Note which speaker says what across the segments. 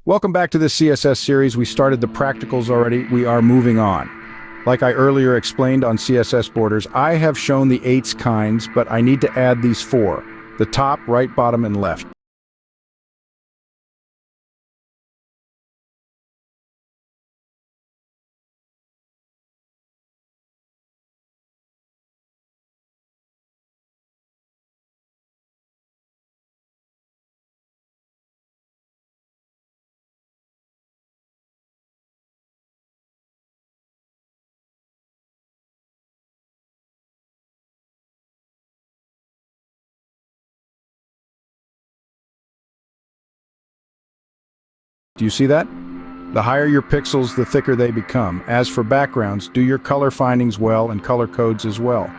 Speaker 1: Welcome back to this CSS series. We started the practicals already. We are moving on. Like I earlier explained on CSS borders, I have shown the 8 kinds, but I need to add these 4: the top, right, bottom, and left. Do you see that? The higher your pixels, the thicker they become. As for backgrounds, do your color findings well and color codes as well.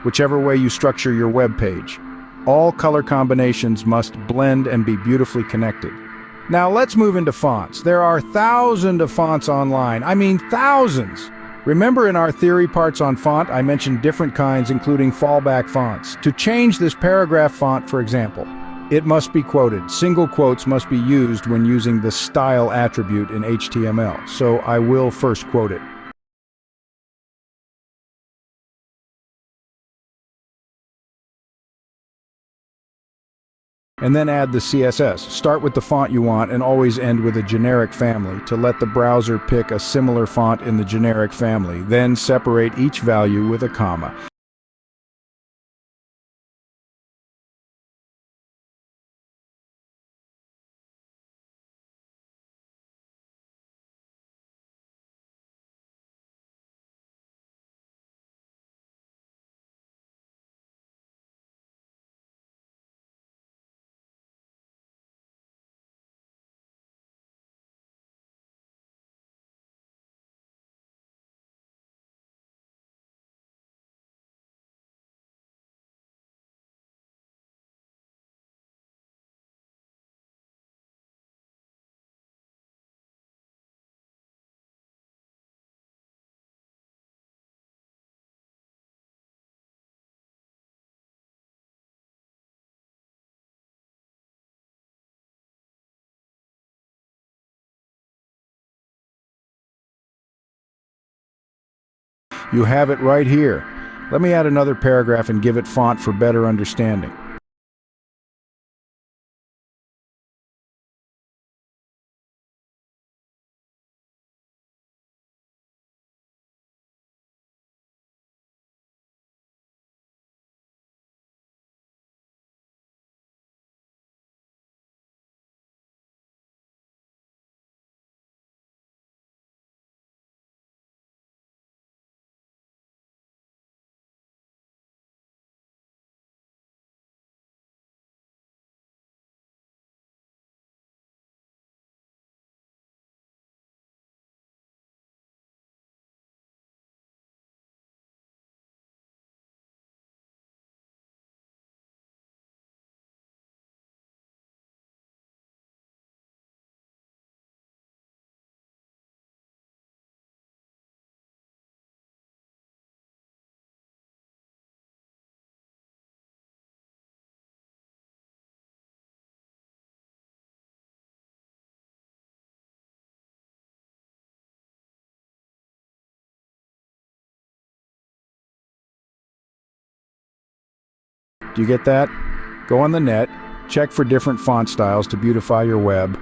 Speaker 1: Whichever way you structure your web page, all color combinations must blend and be beautifully connected. Now let's move into fonts. There are thousands of fonts online. I mean thousands! Remember in our theory parts on font, I mentioned different kinds including fallback fonts. To change this paragraph font, for example, it must be quoted. Single quotes must be used when using the style attribute in HTML. So I will first quote it. And then add the CSS. Start with the font you want and always end with a generic family to let the browser pick a similar font in the generic family. Then separate each value with a comma. You have it right here. Let me add another paragraph and give it font for better understanding. Do you get that? Go on the net, check for different font styles to beautify your web,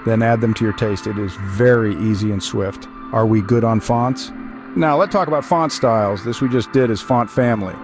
Speaker 1: then add them to your taste. It is very easy and swift. Are we good on fonts? Now let's talk about font styles. This we just did is font family.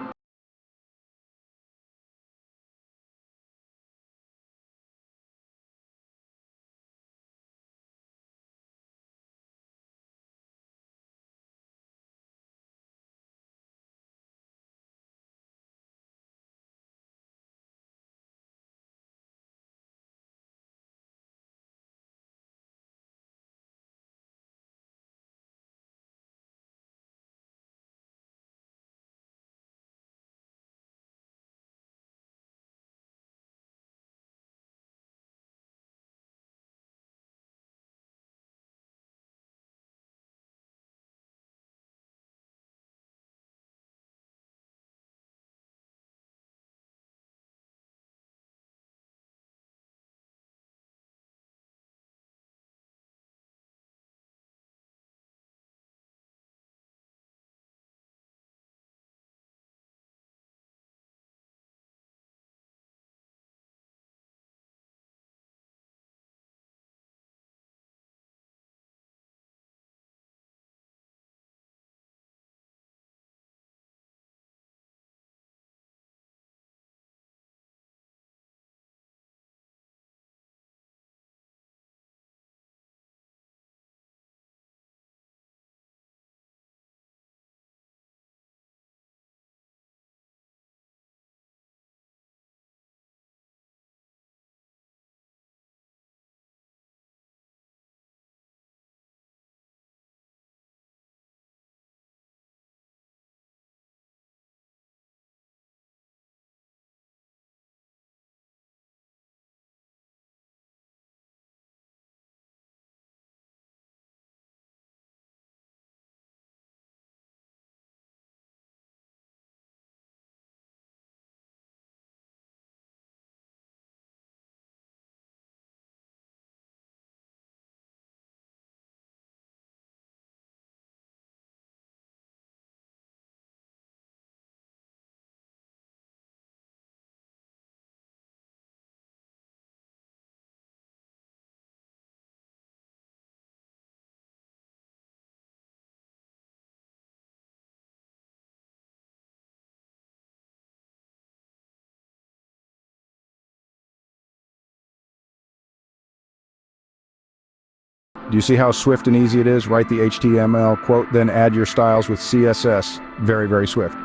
Speaker 1: Do you see how swift and easy it is? Write the HTML quote, then add your styles with CSS. Very, very swift.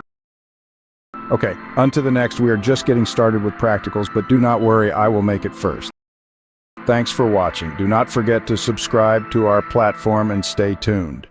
Speaker 1: Okay, on to the next. We are just getting started with practicals, but do not worry, I will make it first. Thanks for watching. Do not forget to subscribe to our platform and stay tuned.